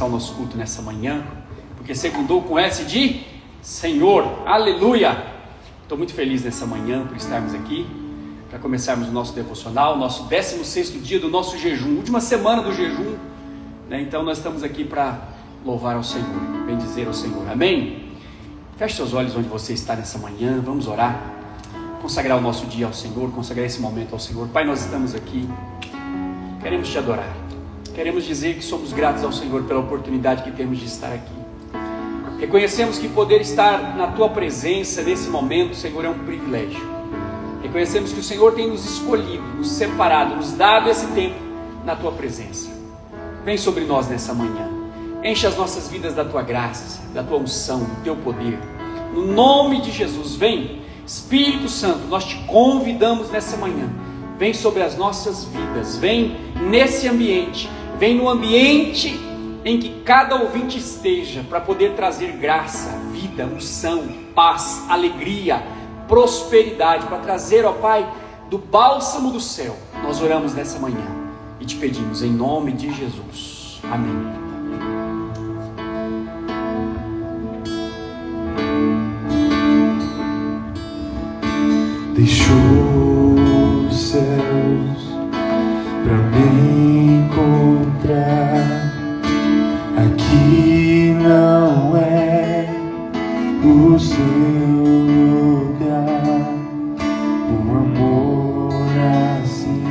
ao nosso culto nessa manhã, porque segundou com S de Senhor, aleluia. Estou muito feliz nessa manhã por estarmos aqui, para começarmos o nosso devocional, nosso 16º dia do nosso jejum, última semana do jejum, né? Então nós estamos aqui para louvar ao Senhor, bendizer ao Senhor, amém? Feche seus olhos onde você está nessa manhã, vamos orar, consagrar o nosso dia ao Senhor, consagrar esse momento ao Senhor. Pai, nós estamos aqui, queremos te adorar, queremos dizer que somos gratos ao Senhor pela oportunidade que temos de estar aqui. Reconhecemos que poder estar na Tua presença nesse momento, Senhor, é um privilégio. Reconhecemos que o Senhor tem nos escolhido, nos separado, nos dado esse tempo na Tua presença. Vem sobre nós nessa manhã, enche as nossas vidas da Tua graça, da Tua unção, do Teu poder. No nome de Jesus, vem, Espírito Santo, nós te convidamos nessa manhã. Vem sobre as nossas vidas, vem nesse ambiente, vem no ambiente em que cada ouvinte esteja, para poder trazer graça, vida, unção, paz, alegria, prosperidade, para trazer, ó Pai, do bálsamo do céu. Nós oramos nessa manhã e te pedimos em nome de Jesus, amém. Deixou os céus para me encontrar. Aqui não é o seu lugar. Um amor assim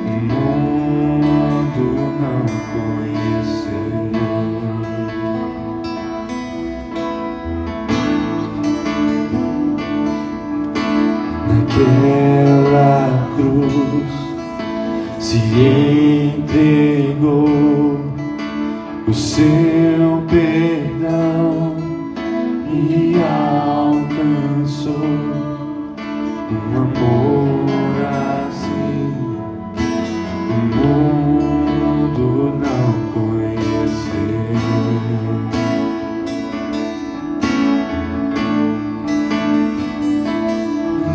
o mundo não conheceu. Naquela cruz se entregou, o seu perdão me alcançou. Um amor assim o mundo não conheceu.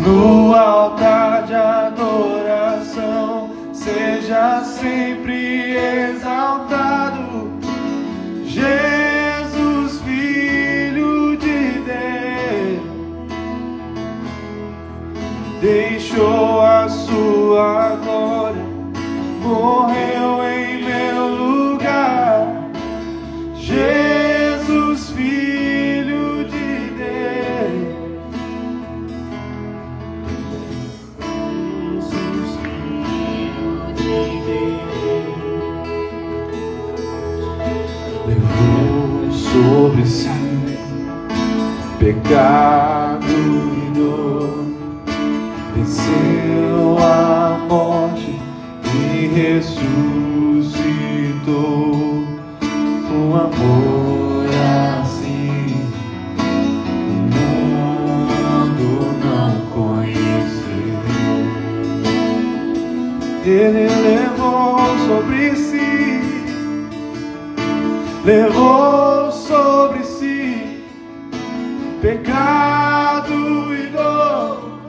No altar de adoração, seja sempre exaltado, Jesus, Filho de Deus. Deixou a sua glória, morreu em meu lugar. Jesus, Filho de Deus. Jesus, Filho de Deus. Levou sobre si pecado e dor, venceu a morte e ressuscitou. Um amor assim o mundo não conheceu. Ele levou sobre si, levou sobre si pecado e dor,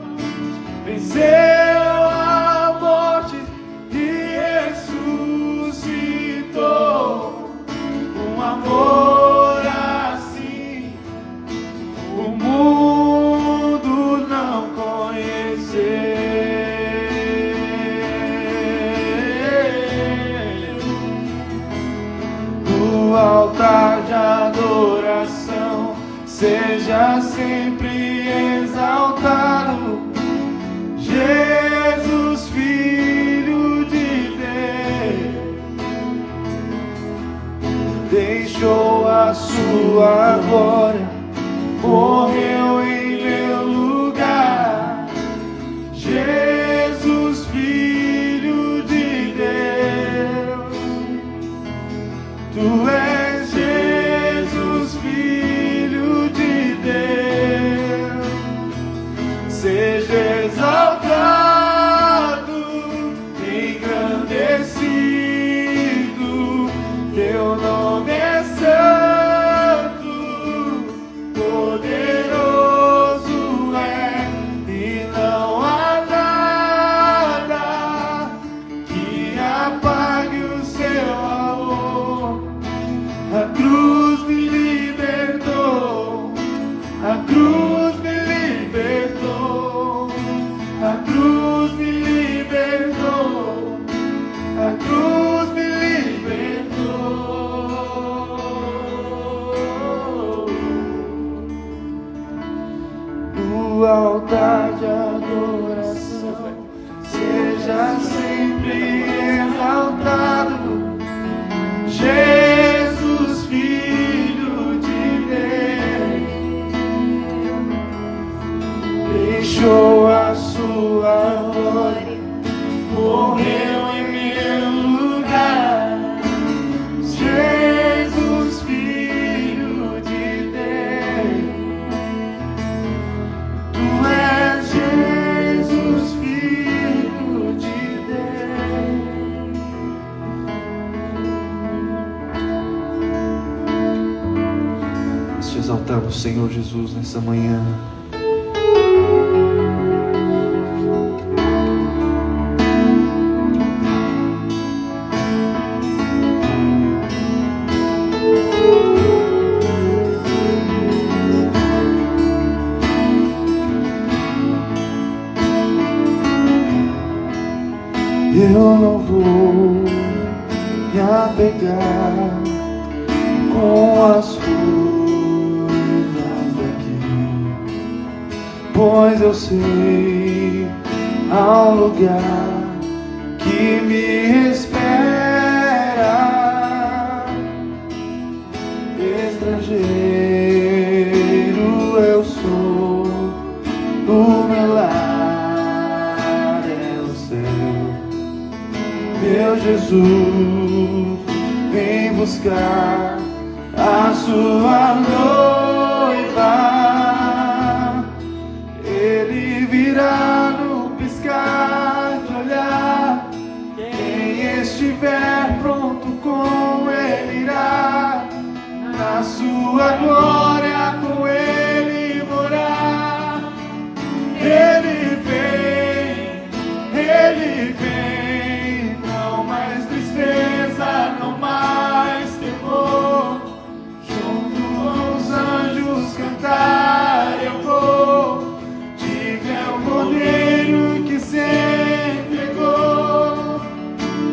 venceu a morte e ressuscitou. Um amor assim o mundo não conheceu. No altar de adoração, seja sempre exaltado, Jesus, Filho de Deus. Deixou a sua glória, morreu em meu lugar. Jesus, Filho de Deus. Tu és Jesus, Filho de Deus. Seja exaltado, engrandecido, teu nome é santo, poderoso é, e não há nada que apague o seu amor. exaltamos o Senhor Jesus nessa manhã. Eu não vou me apegar com as coisas daqui, pois eu sei há um lugar que me espera. Estrangeiro eu sou, o meu lar é o céu. Meu Jesus, vem buscar a sua noiva. Ele virá no piscar de olhar. Quem estiver pronto com ele irá, na sua glória com ele morar. Ele vem, não mais tristeza, não mais temor. Junto com os anjos cantar eu vou. Diga é o Cordeiro que se entregou.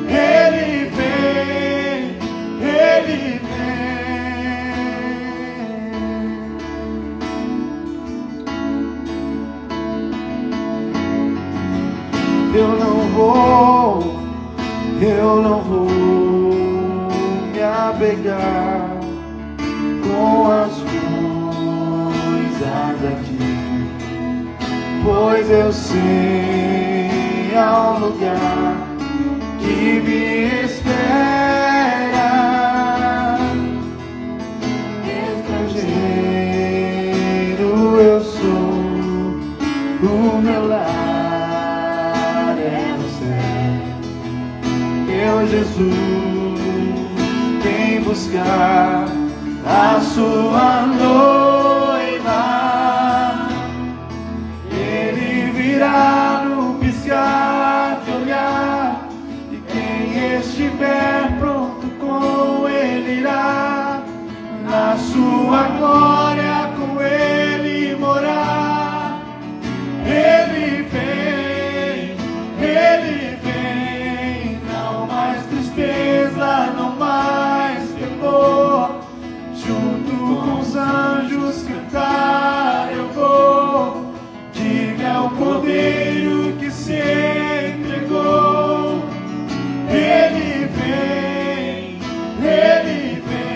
Ele vem, ele vem. Eu não vou me apegar com as coisas daqui, pois eu sei há um lugar que me espera. Estrangeiro eu sou, o meu lar é o céu. Meu Jesus, vem buscar a sua noiva. Ele virá no piscar de olhar, e quem estiver pronto com ele irá, na sua glória com ele morar. Ele vem, não mais tristeza, não mais temor. Junto com os anjos cantar eu vou. Diga ao Cordeiro que se entregou. Ele vem, ele vem.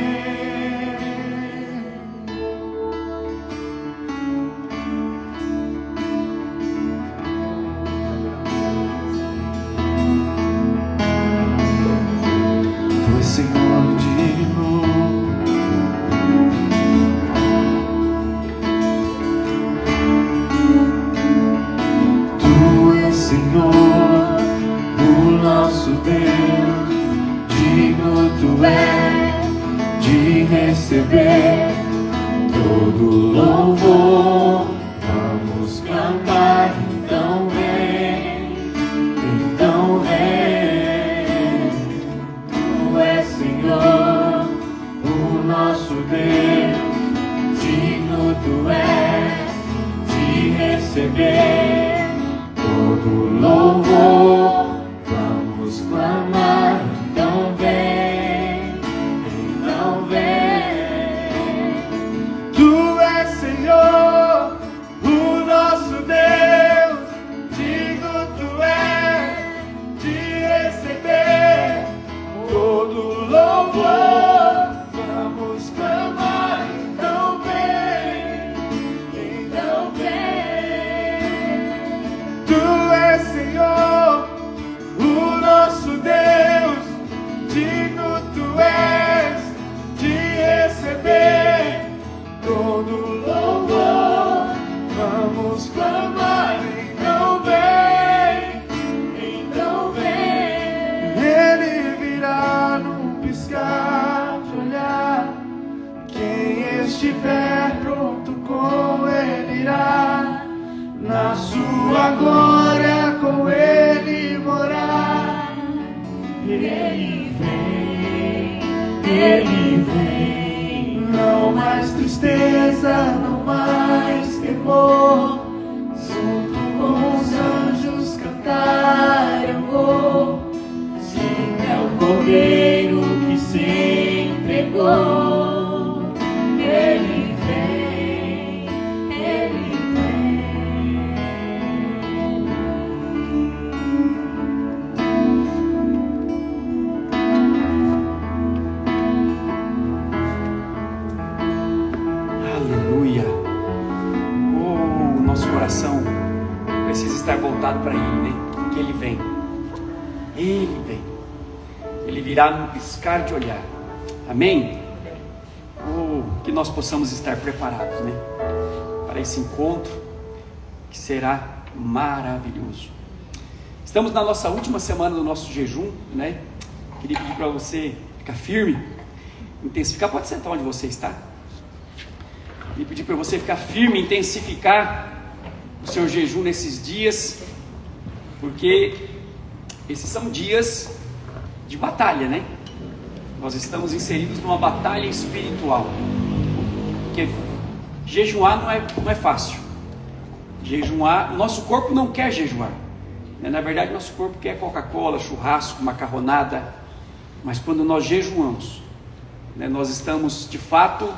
Tu és Senhor digno, Tu és Senhor, o nosso Deus, digno Tu és de receber todo louvor. Vamos clamar, então vem, então vem. Tu és Senhor, o nosso Deus, digno Tu és de receber todo louvor. Vamos clamar, então vem, então vem. Tu és Senhor, o nosso Deus, digno Tu és de receber todo louvor. Vamos clamar, então vem, então vem. Ele vem. Não mais tristeza, não mais temor. Junto com os anjos cantar eu vou. Assim é o Cordeiro que se entregou. Ele vem, Ele vem. Aleluia. Oh, nosso coração precisa estar voltado para Ele, né? Que Ele vem. Ele vem. Ele virá num piscar de olhar. Amém? Oh, que nós possamos estar preparados, né? Para esse encontro que será maravilhoso. Estamos na nossa última semana do nosso jejum, né? Queria pedir para você ficar firme, intensificar. Pode sentar onde você está. Queria pedir para você ficar firme, intensificar o seu jejum nesses dias, porque esses são dias de batalha, né? Nós estamos inseridos numa batalha espiritual, porque jejuar não é fácil. Jejuar, nosso corpo não quer jejuar, né? Na verdade, nosso corpo quer Coca-Cola, churrasco, macarronada, mas quando nós jejuamos, né, nós estamos de fato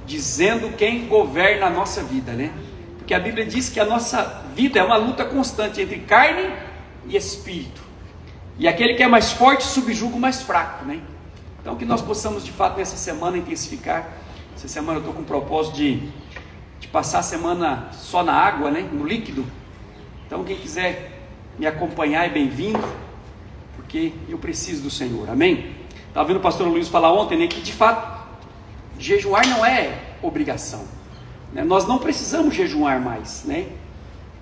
dizendo quem governa a nossa vida, né? Porque a Bíblia diz que a nossa vida é uma luta constante entre carne e espírito, e aquele que é mais forte subjuga o mais fraco, né? Então que nós possamos de fato nessa semana intensificar. Essa semana eu estou com o propósito de passar a semana só na água, né? No líquido. Então quem quiser me acompanhar é bem-vindo, porque eu preciso do Senhor, amém? Estava vendo o pastor Luiz falar ontem, né, que de fato jejuar não é obrigação, né? Nós não precisamos jejuar mais, né?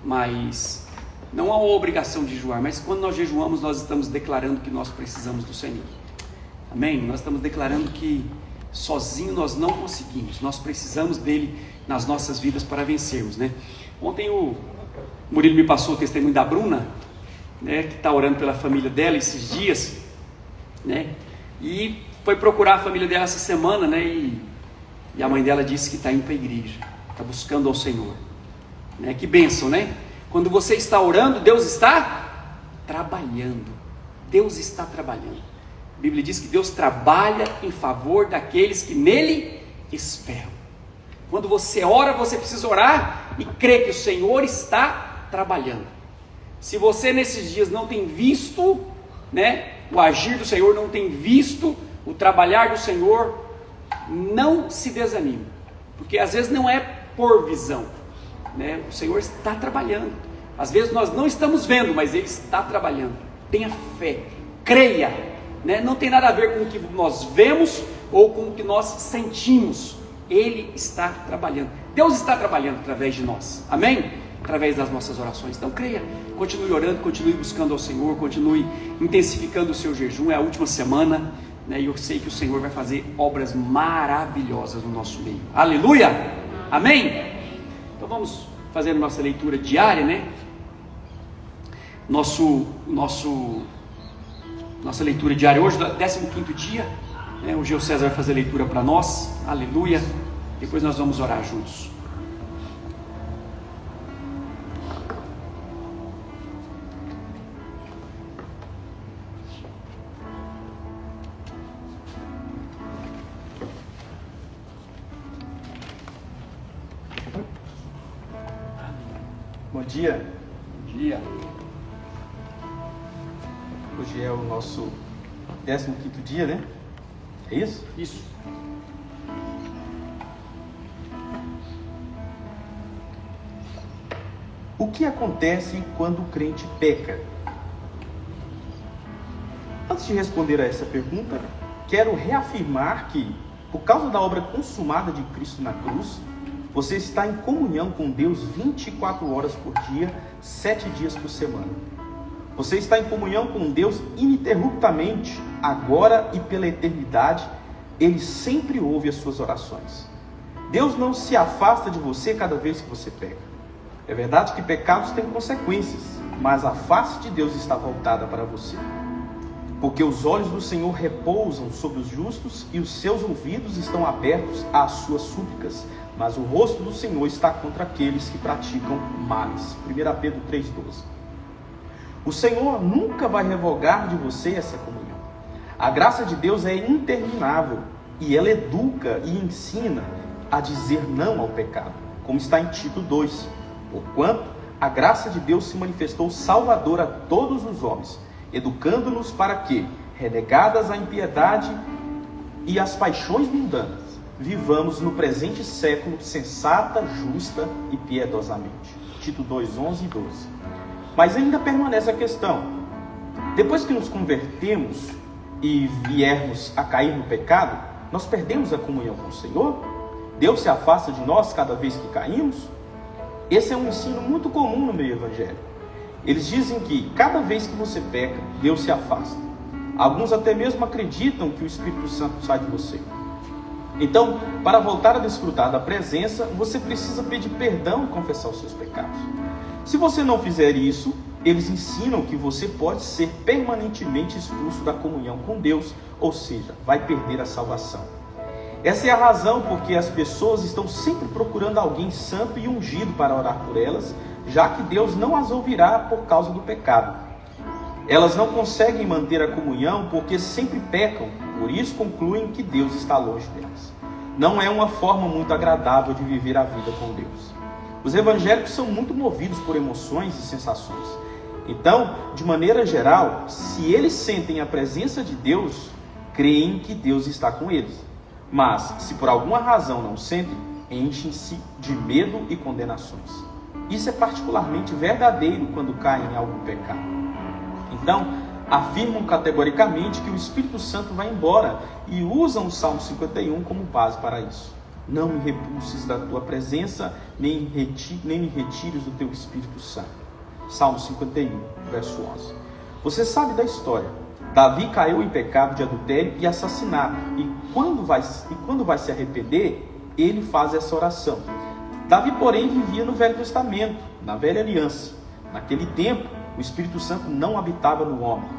Mas não há uma obrigação de jejuar, mas quando nós jejuamos, nós estamos declarando que nós precisamos do Senhor, amém? Nós estamos declarando que sozinho nós não conseguimos, nós precisamos dele nas nossas vidas para vencermos, né? Ontem o Murilo me passou o testemunho da Bruna, né, que está orando pela família dela esses dias, né? E foi procurar a família dela essa semana, né? E a mãe dela disse que está indo para a igreja, está buscando ao Senhor, né? Que bênção, né? Quando você está orando, Deus está trabalhando. Deus está trabalhando. A Bíblia diz que Deus trabalha em favor daqueles que nele esperam. Quando você ora, você precisa orar e crer que o Senhor está trabalhando. Se você nesses dias não tem visto, né, o agir do Senhor, não tem visto o trabalhar do Senhor, não se desanime, porque às vezes não é por visão, né? O Senhor está trabalhando. Às vezes nós não estamos vendo, mas Ele está trabalhando. Tenha fé, creia, né? Não tem nada a ver com o que nós vemos ou com o que nós sentimos. Ele está trabalhando. Deus está trabalhando através de nós, amém? Através das nossas orações. Então creia, continue orando, continue buscando ao Senhor, continue intensificando o seu jejum. É a última semana, né? E eu sei que o Senhor vai fazer obras maravilhosas no nosso meio. Aleluia, amém? Então vamos fazer a nossa leitura diária, né? Nossa leitura diária hoje, 15º dia, né? O Geo César vai fazer a leitura para nós, aleluia. Depois nós vamos orar juntos. Bom dia. Bom dia. Hoje é o nosso 15º dia, né? É isso? Isso. O que acontece quando o crente peca? Antes de responder a essa pergunta, quero reafirmar que, por causa da obra consumada de Cristo na cruz, você está em comunhão com Deus 24 horas por dia, 7 dias por semana. Você está em comunhão com Deus ininterruptamente, agora e pela eternidade. Ele sempre ouve as suas orações. Deus não se afasta de você cada vez que você peca. É verdade que pecados têm consequências, mas a face de Deus está voltada para você. Porque os olhos do Senhor repousam sobre os justos e os seus ouvidos estão abertos às suas súplicas, mas o rosto do Senhor está contra aqueles que praticam males. 1 Pedro 3,12. O Senhor nunca vai revogar de você essa comunhão. A graça de Deus é interminável e ela educa e ensina a dizer não ao pecado, como está em Tito 2. Porquanto a graça de Deus se manifestou salvadora a todos os homens, educando-nos para que, renegadas a impiedade e as paixões mundanas, vivamos no presente século sensata, justa e piedosamente. Tito 2, 11 e 12. Mas ainda permanece a questão: depois que nos convertemos e viermos a cair no pecado, nós perdemos a comunhão com o Senhor? Deus se afasta de nós cada vez que caímos? Esse é um ensino muito comum no meio evangélico. Eles dizem que cada vez que você peca, Deus se afasta. Alguns até mesmo acreditam que o Espírito Santo sai de você. Então, para voltar a desfrutar da presença, você precisa pedir perdão e confessar os seus pecados. Se você não fizer isso, eles ensinam que você pode ser permanentemente expulso da comunhão com Deus, ou seja, vai perder a salvação. Essa é a razão porque as pessoas estão sempre procurando alguém santo e ungido para orar por elas, já que Deus não as ouvirá por causa do pecado. Elas não conseguem manter a comunhão porque sempre pecam, por isso concluem que Deus está longe delas. Não é uma forma muito agradável de viver a vida com Deus. Os evangélicos são muito movidos por emoções e sensações. Então, de maneira geral, se eles sentem a presença de Deus, creem que Deus está com eles. Mas, se por alguma razão não sentem, enchem-se de medo e condenações. Isso é particularmente verdadeiro quando caem em algum pecado. Então, afirmam categoricamente que o Espírito Santo vai embora e usam o Salmo 51 como base para isso. Não me repulses da tua presença, nem me retires do teu Espírito Santo. Salmo 51, verso 11. Você sabe da história. Davi caiu em pecado de adultério e assassinato. E quando vai se arrepender, ele faz essa oração. Davi, porém, vivia no Velho Testamento, na Velha Aliança. Naquele tempo, o Espírito Santo não habitava no homem.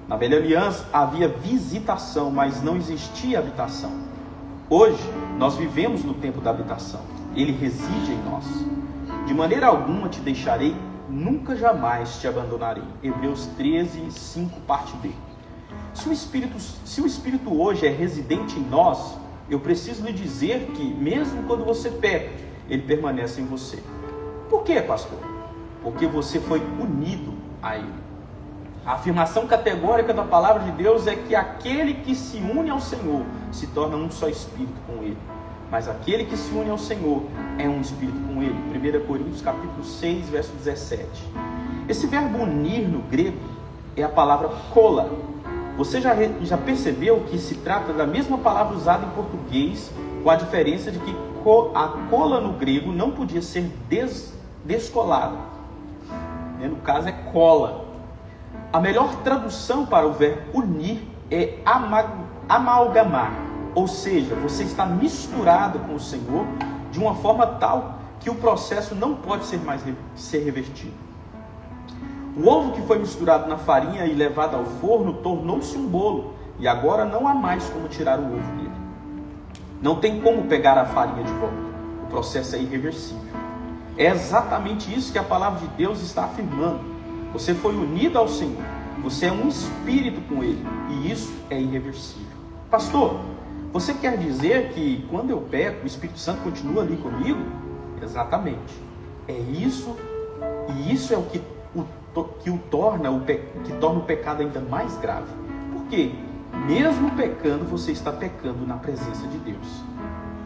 Na Velha Aliança havia visitação, mas não existia habitação. Hoje, nós vivemos no tempo da habitação. Ele reside em nós. De maneira alguma te deixarei, nunca jamais te abandonarei. Hebreus 13, 5, parte B. Se o Espírito hoje é residente em nós, eu preciso lhe dizer que, mesmo quando você peca, ele permanece em você. Por quê, pastor? Porque você foi unido a ele. A afirmação categórica da palavra de Deus é que aquele que se une ao Senhor se torna um só espírito com ele. Mas aquele que se une ao Senhor é um espírito com ele. 1 Coríntios capítulo 6, verso 17. Esse verbo unir no grego é a palavra kola. Você já percebeu que se trata da mesma palavra usada em português, com a diferença de que a cola no grego não podia ser descolada. No caso é cola. A melhor tradução para o verbo unir é amalgamar. Ou seja, você está misturado com o Senhor de uma forma tal que o processo não pode ser revertido. O ovo que foi misturado na farinha e levado ao forno tornou-se um bolo, e agora não há mais como tirar o ovo dele. Não tem como pegar a farinha de volta. O processo é irreversível. É exatamente isso que a palavra de Deus está afirmando. Você foi unido ao Senhor. Você é um espírito com Ele, e isso é irreversível. Pastor, você quer dizer que quando eu peco, o Espírito Santo continua ali comigo? Exatamente. É isso, e isso é o que torna o pecado ainda mais grave. Por quê? Mesmo pecando, você está pecando na presença de Deus.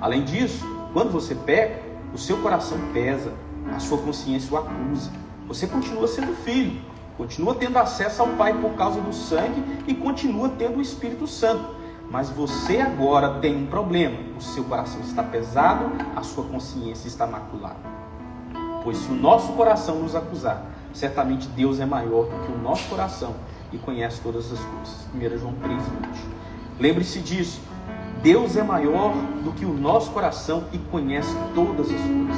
Além disso, quando você peca, o seu coração pesa, a sua consciência o acusa. Você continua sendo filho, continua tendo acesso ao Pai por causa do sangue e continua tendo o Espírito Santo. Mas você agora tem um problema. O seu coração está pesado, a sua consciência está maculada. Pois se o nosso coração nos acusar, certamente Deus é maior do que o nosso coração e conhece todas as coisas. 1 João 3:20. Lembre-se disso. Deus é maior do que o nosso coração e conhece todas as coisas.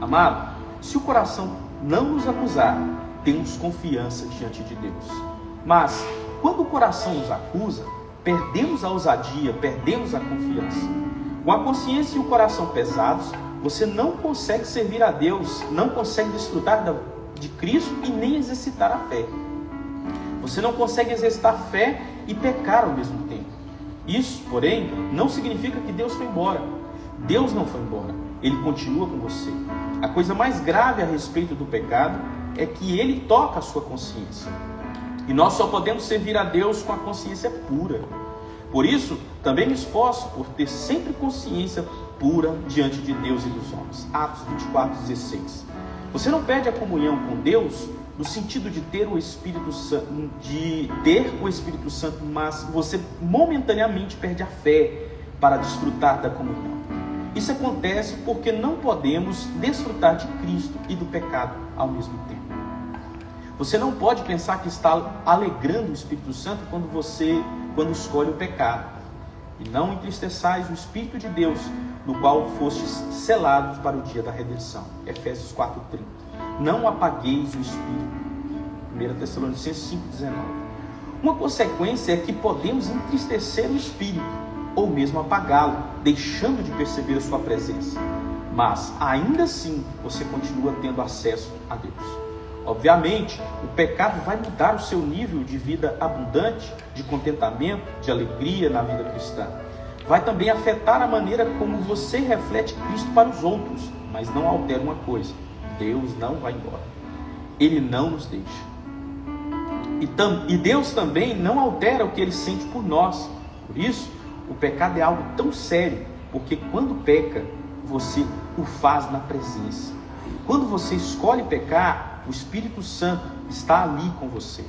Amado, se o coração não nos acusar, temos confiança diante de Deus. Mas, quando o coração nos acusa, perdemos a ousadia, perdemos a confiança. Com a consciência e o coração pesados, você não consegue servir a Deus, não consegue desfrutar de Cristo e nem exercitar a fé. Você não consegue exercitar a fé e pecar ao mesmo tempo. Isso, porém, não significa que Deus foi embora. Deus não foi embora. Ele continua com você. A coisa mais grave a respeito do pecado é que ele toca a sua consciência. E nós só podemos servir a Deus com a consciência pura. Por isso, também me esforço por ter sempre consciência pura diante de Deus e dos homens. Atos 24:16. Você não perde a comunhão com Deus no sentido de ter o Espírito Santo, mas você momentaneamente perde a fé para desfrutar da comunhão. Isso acontece porque não podemos desfrutar de Cristo e do pecado ao mesmo tempo. Você não pode pensar que está alegrando o Espírito Santo quando escolhe o pecado. E não entristeçais o Espírito de Deus, no qual fostes selados para o dia da redenção. Efésios 4:30. Não apagueis o Espírito. 1 Tessalonicenses 5:19. Uma consequência é que podemos entristecer o Espírito, ou mesmo apagá-lo, deixando de perceber a sua presença. Mas, ainda assim, você continua tendo acesso a Deus. Obviamente, o pecado vai mudar o seu nível de vida abundante, de contentamento, de alegria na vida cristã. Vai também afetar a maneira como você reflete Cristo para os outros, mas não altera uma coisa: Deus não vai embora. Ele não nos deixa. E Deus também não altera o que Ele sente por nós. Por isso, o pecado é algo tão sério, porque quando peca, você o faz na presença. Quando você escolhe pecar, o Espírito Santo está ali com você.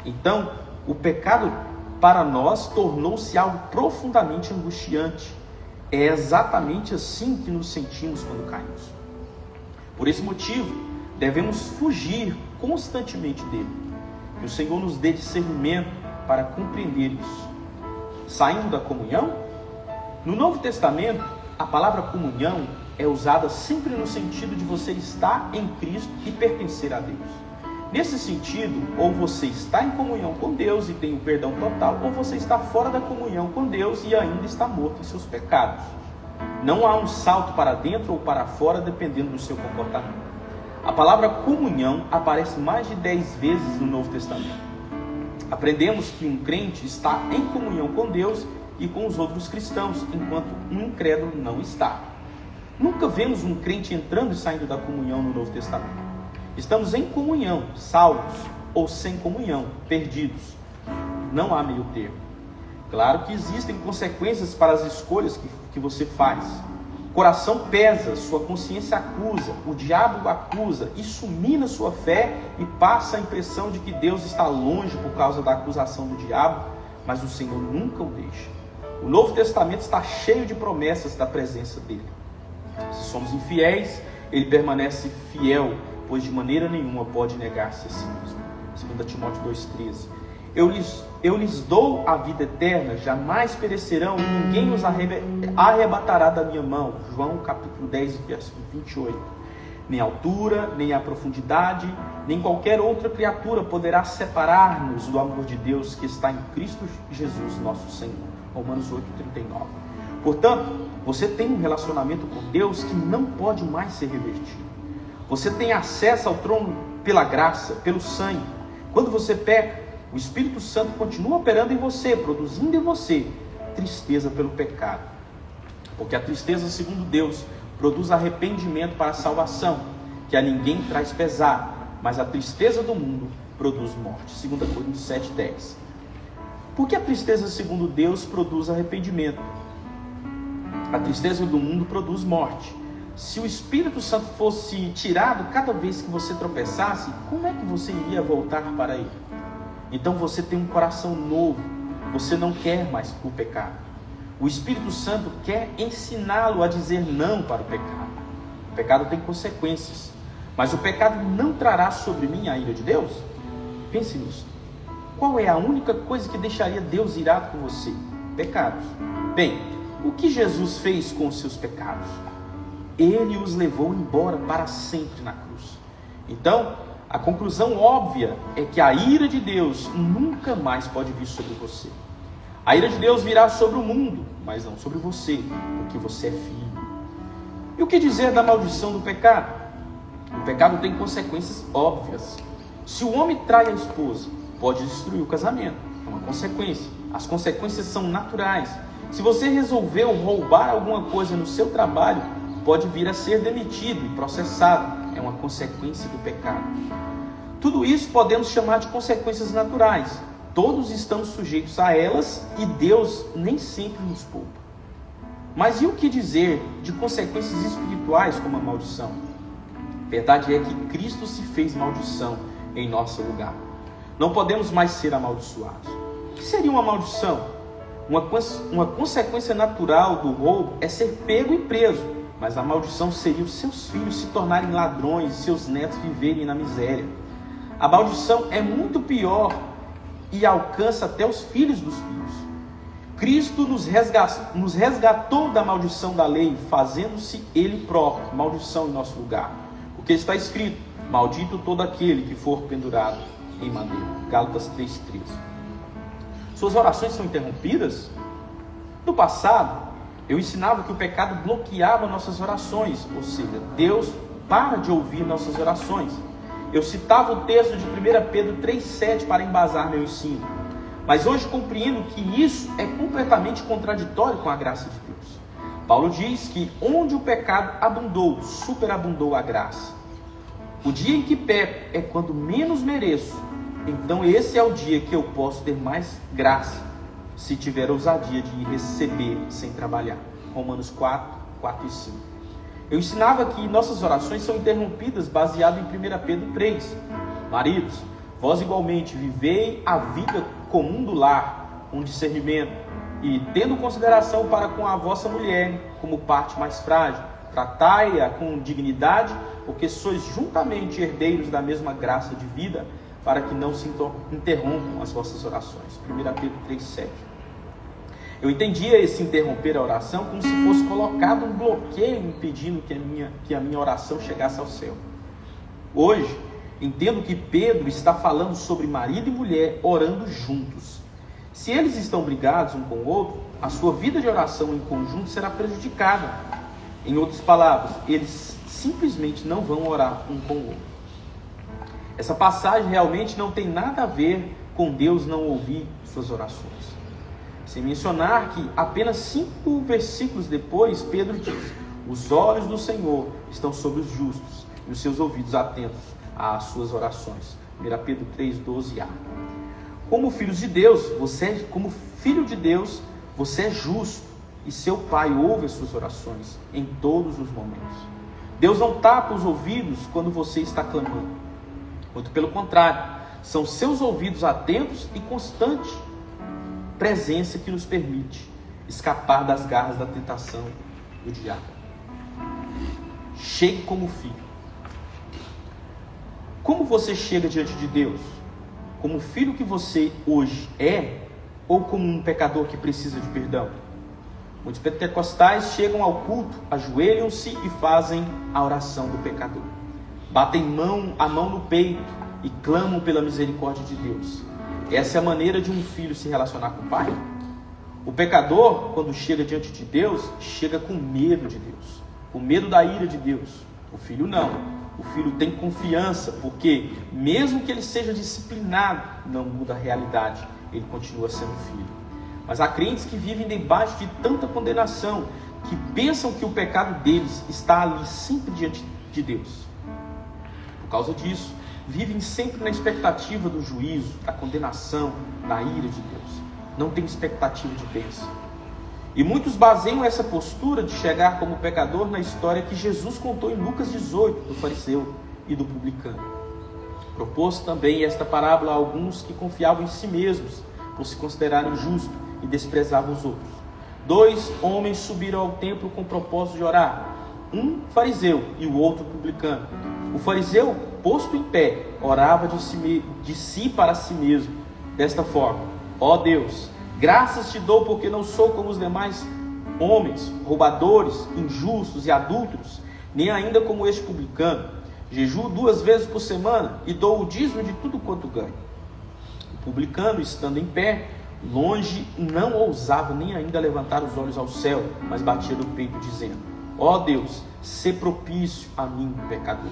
Então, o pecado para nós tornou-se algo profundamente angustiante. É exatamente assim que nos sentimos quando caímos. Por esse motivo, devemos fugir constantemente dele. Que o Senhor nos dê discernimento para compreender isso. Saindo da comunhão, no Novo Testamento, a palavra comunhão é usada sempre no sentido de você estar em Cristo e pertencer a Deus. Nesse sentido, ou você está em comunhão com Deus e tem o perdão total, ou você está fora da comunhão com Deus e ainda está morto em seus pecados. Não há um salto para dentro ou para fora, dependendo do seu comportamento. A palavra comunhão aparece mais de 10 vezes no Novo Testamento. Aprendemos que um crente está em comunhão com Deus e com os outros cristãos, enquanto um incrédulo não está. Nunca vemos um crente entrando e saindo da comunhão no Novo Testamento. Estamos em comunhão, salvos, ou sem comunhão, perdidos. Não há meio termo. Claro que existem consequências para as escolhas que você faz. O coração pesa, sua consciência acusa, o diabo acusa, isso mina sua fé e passa a impressão de que Deus está longe por causa da acusação do diabo, mas o Senhor nunca o deixa. O Novo Testamento está cheio de promessas da presença dele. Se somos infiéis, ele permanece fiel, pois de maneira nenhuma pode negar-se a si mesmo. 2 Timóteo 2,13. Eu lhes dou a vida eterna, jamais perecerão e ninguém os arrebatará da minha mão. João capítulo 10, versículo 28. Nem a altura, nem a profundidade, nem qualquer outra criatura poderá separar-nos do amor de Deus que está em Cristo Jesus, nosso Senhor. Romanos 8,39. Portanto, você tem um relacionamento com Deus que não pode mais ser revertido. Você tem acesso ao trono pela graça, pelo sangue. Quando você peca, o Espírito Santo continua operando em você, produzindo em você tristeza pelo pecado. Porque a tristeza, segundo Deus, produz arrependimento para a salvação, que a ninguém traz pesar, mas a tristeza do mundo produz morte. 2 Coríntios 7,10. Por que a tristeza, segundo Deus, produz arrependimento? A tristeza do mundo produz morte. Se o Espírito Santo fosse tirado cada vez que você tropeçasse, como é que você iria voltar para ele? Então você tem um coração novo, você não quer mais o pecado. O Espírito Santo quer ensiná-lo a dizer não para o pecado. O pecado tem consequências, mas o pecado não trará sobre mim a ira de Deus? Pense nisso. Qual é a única coisa que deixaria Deus irado com você? Pecados. Bem, o que Jesus fez com os seus pecados? Ele os levou embora para sempre na cruz. Então, A conclusão óbvia é que a ira de Deus nunca mais pode vir sobre você. A ira de Deus virá sobre o mundo, mas não sobre você, porque você é filho. E o que dizer da maldição do pecado? O pecado tem consequências óbvias. Se o homem trai a esposa, pode destruir o casamento. É uma consequência. As consequências são naturais. Se você resolveu roubar alguma coisa no seu trabalho, pode vir a ser demitido e processado. É uma consequência do pecado. Tudo isso podemos chamar de consequências naturais. Todos estamos sujeitos a elas e Deus nem sempre nos poupa. Mas e o que dizer de consequências espirituais como a maldição? A verdade é que Cristo se fez maldição em nosso lugar. Não podemos mais ser amaldiçoados. O que seria uma maldição? Uma consequência natural do roubo é ser pego e preso. Mas a maldição seria os seus filhos se tornarem ladrões e seus netos viverem na miséria. A maldição é muito pior e alcança até os filhos dos filhos. Cristo nos resgatou da maldição da lei, fazendo-se Ele próprio maldição em nosso lugar. Porque está escrito: maldito todo aquele que for pendurado em madeira. Gálatas 3:13. Suas orações são interrompidas? No passado, eu ensinava que o pecado bloqueava nossas orações, ou seja, Deus para de ouvir nossas orações. Eu citava o texto de 1 Pedro 3,7 para embasar meu ensino. Mas hoje compreendo que isso é completamente contraditório com a graça de Deus. Paulo diz que onde o pecado abundou, superabundou a graça. O dia em que peco é quando menos mereço. Então esse é o dia que eu posso ter mais graça, se tiver ousadia de receber sem trabalhar. Romanos 4 e 5. Eu ensinava que nossas orações são interrompidas baseado em 1 Pedro 3. Maridos, vós igualmente vivei a vida comum do lar, com discernimento, e tendo consideração para com a vossa mulher, como parte mais frágil, tratai-a com dignidade, porque sois juntamente herdeiros da mesma graça de vida, para que não se interrompam as vossas orações. 1 Pedro 3,7. Eu entendia esse interromper a oração como se fosse colocado um bloqueio impedindo que a minha oração chegasse ao céu. Hoje, entendo que Pedro está falando sobre marido e mulher orando juntos. Se eles estão brigados um com o outro, a sua vida de oração em conjunto será prejudicada. Em outras palavras, eles simplesmente não vão orar um com o outro. Essa passagem realmente não tem nada a ver com Deus não ouvir suas orações. Sem mencionar que apenas 5 versículos depois, Pedro diz: os olhos do Senhor estão sobre os justos e os seus ouvidos atentos às suas orações. 1 Pedro 3:12a. Como filhos de Deus, como filho de Deus, você é justo e seu Pai ouve as suas orações em todos os momentos. Deus não tapa os ouvidos quando você está clamando. Muito pelo contrário, são seus ouvidos atentos e constantes presença que nos permite escapar das garras da tentação do diabo. Chegue como filho. Como você chega diante de Deus? Como o filho que você hoje é, ou como um pecador que precisa de perdão? Muitos pentecostais chegam ao culto, ajoelham-se e fazem a oração do pecador. Batem a mão no peito e clamam pela misericórdia de Deus. Essa é a maneira de um filho se relacionar com o pai? O pecador, quando chega diante de Deus, chega com medo de Deus, com medo da ira de Deus. O filho não. O filho tem confiança, porque mesmo que ele seja disciplinado, não muda a realidade, ele continua sendo filho. Mas há crentes que vivem debaixo de tanta condenação, que pensam que o pecado deles está ali sempre diante de Deus. Por causa disso, vivem sempre na expectativa do juízo, da condenação, da ira de Deus. Não tem expectativa de bênção. E muitos baseiam essa postura de chegar como pecador na história que Jesus contou em Lucas 18, do fariseu e do publicano. Propôs também esta parábola a alguns que confiavam em si mesmos, por se considerarem justos e desprezavam os outros. 2 homens subiram ao templo com o propósito de orar, um fariseu e o outro publicano. O fariseu, posto em pé, orava de si para si mesmo, desta forma: ó Deus, graças te dou porque não sou como os demais homens, roubadores, injustos e adúlteros, nem ainda como este publicano. Jejuo 2 vezes por semana e dou o dízimo de tudo quanto ganho. O publicano, estando em pé, longe, não ousava nem ainda levantar os olhos ao céu, mas batia no peito, dizendo: ó Deus, sê propício a mim, pecador.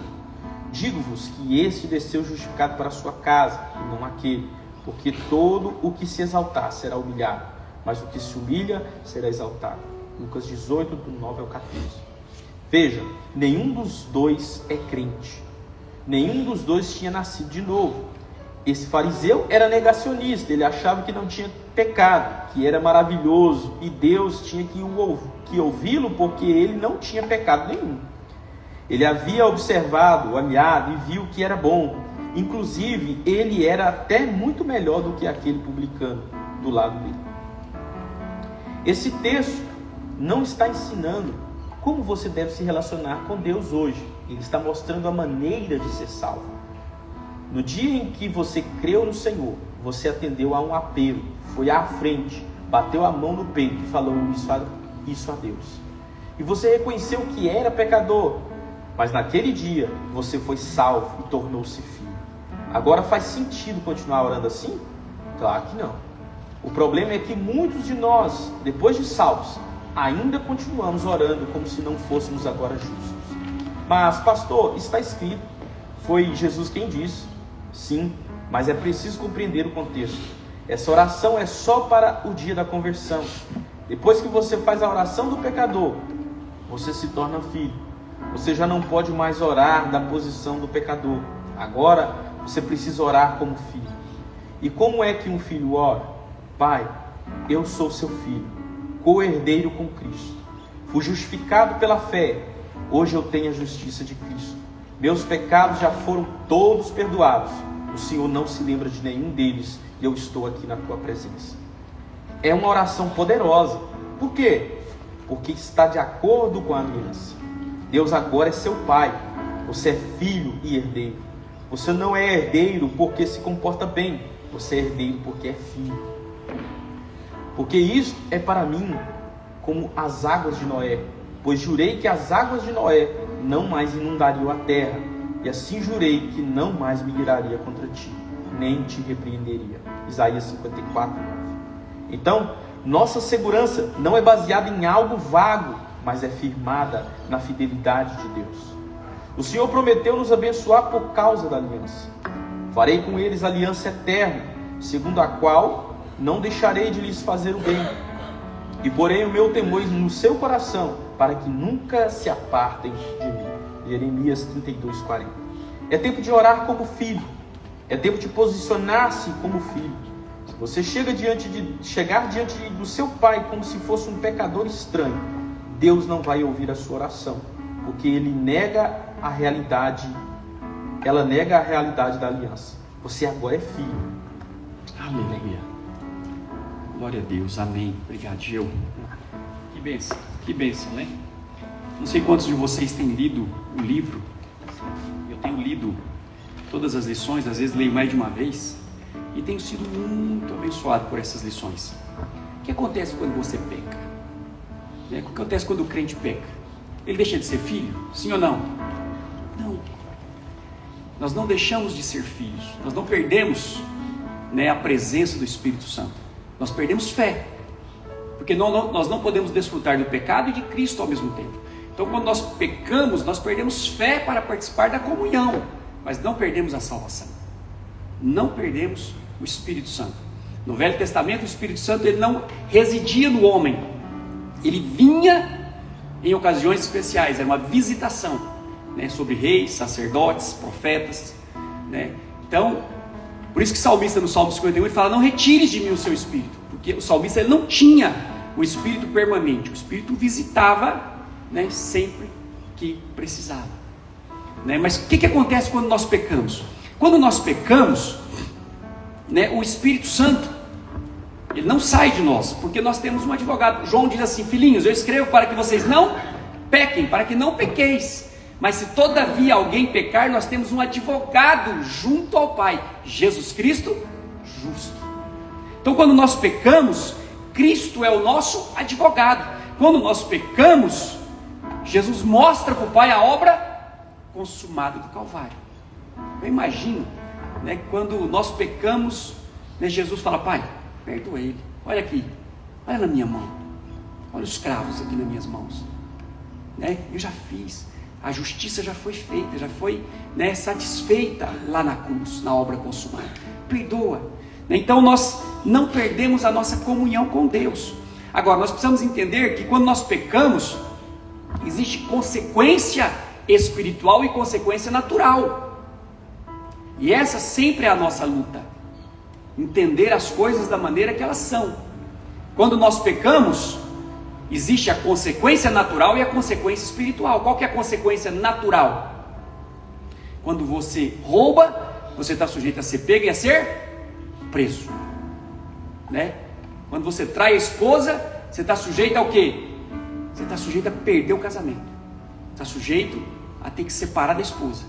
Digo-vos que este desceu justificado para a sua casa, e não aquele, porque todo o que se exaltar será humilhado, mas o que se humilha será exaltado. Lucas 18, do 9 ao 14. Veja, nenhum dos dois é crente, nenhum dos dois tinha nascido de novo. Esse fariseu era negacionista, ele achava que não tinha pecado, que era maravilhoso, e Deus tinha que ouvi-lo porque ele não tinha pecado nenhum. Ele havia observado, olhado e viu que era bom. Inclusive, ele era até muito melhor do que aquele publicano do lado dele. Esse texto não está ensinando como você deve se relacionar com Deus hoje. Ele está mostrando a maneira de ser salvo. No dia em que você creu no Senhor, você atendeu a um apelo, foi à frente, bateu a mão no peito e falou isso a Deus. E você reconheceu que era pecador, mas naquele dia você foi salvo e tornou-se filho. Agora faz sentido continuar orando assim? Claro que não. O problema é que muitos de nós, depois de salvos, ainda continuamos orando como se não fôssemos agora justos. Mas, pastor, está escrito, foi Jesus quem disse. Sim, mas é preciso compreender o contexto. Essa oração é só para o dia da conversão. Depois que você faz a oração do pecador, você se torna filho. Você já não pode mais orar da posição do pecador. Agora você precisa orar como filho. E como é que um filho ora? Pai, eu sou seu filho, co-herdeiro com Cristo. Fui justificado pela fé. Hoje eu tenho a justiça de Cristo. Meus pecados já foram todos perdoados. O Senhor não se lembra de nenhum deles e eu estou aqui na tua presença. É uma oração poderosa. Por quê? Porque está de acordo com a aliança. Deus agora é seu pai. Você é filho e herdeiro. Você não é herdeiro porque se comporta bem. Você é herdeiro porque é filho. Porque isto é para mim como as águas de Noé. Pois jurei que as águas de Noé não mais inundariam a terra. E assim jurei que não mais me iraria contra ti, nem te repreenderia. Isaías 54, 9. Então, nossa segurança não é baseada em algo vago, mas é firmada na fidelidade de Deus. O Senhor prometeu nos abençoar por causa da aliança. Farei com eles aliança eterna, segundo a qual não deixarei de lhes fazer o bem. E porei o meu temor no seu coração, para que nunca se apartem de mim. Jeremias 32, 40. É tempo de orar como filho. É tempo de posicionar-se como filho. Se você chegar diante do seu pai como se fosse um pecador estranho, Deus não vai ouvir a sua oração, porque ele nega a realidade. Ela nega a realidade da aliança. Você agora é filho. Aleluia. Glória a Deus. Amém. Obrigado, Geu. Que bênção, né? Não sei quantos de vocês têm lido o livro. Eu tenho lido todas as lições, às vezes leio mais de uma vez, e tenho sido muito abençoado por essas lições. O que acontece quando você peca? O que acontece quando o crente peca? Ele deixa de ser filho? Sim ou não? Não. Nós não deixamos de ser filhos. Nós não perdemos, a presença do Espírito Santo. Nós perdemos fé. Porque nós não podemos desfrutar do pecado e de Cristo ao mesmo tempo. Então, quando nós pecamos, nós perdemos fé para participar da comunhão, mas não perdemos a salvação. Não perdemos o Espírito Santo. No Velho Testamento, o Espírito Santo ele não residia no homem. Ele vinha em ocasiões especiais, era uma visitação, sobre reis, sacerdotes, profetas. Então, por isso que o salmista no Salmo 51 ele fala: não retires de mim o seu Espírito. Porque o salmista ele não tinha o Espírito permanente. O Espírito visitava sempre que precisava. Mas o que acontece quando nós pecamos? Quando nós pecamos, o Espírito Santo ele não sai de nós, porque nós temos um advogado. João diz assim: filhinhos, eu escrevo para que vocês não pequem, para que não pequeis. Mas se todavia alguém pecar, nós temos um advogado junto ao Pai, Jesus Cristo justo. Então, quando nós pecamos, Cristo é o nosso advogado. Quando nós pecamos, Jesus mostra para o Pai a obra consumada do Calvário. Eu imagino, né, quando nós pecamos, né, Jesus fala: Pai, perdoa ele, olha aqui, olha na minha mão, olha os cravos aqui nas minhas mãos, né? Eu já fiz, a justiça já foi feita, já foi, né, satisfeita lá na cruz, na obra consumada. Perdoa. Então nós não perdemos a nossa comunhão com Deus. Agora, nós precisamos entender que quando nós pecamos, existe consequência espiritual e consequência natural. E essa sempre é a nossa luta. Entender as coisas da maneira que elas são. Quando nós pecamos, existe a consequência natural e a consequência espiritual. Qual que é a consequência natural? Quando você rouba, você está sujeito a ser pego e a ser preso, né? Quando você trai a esposa, você está sujeito ao quê? Você está sujeito a perder o casamento, está sujeito a ter que separar da esposa.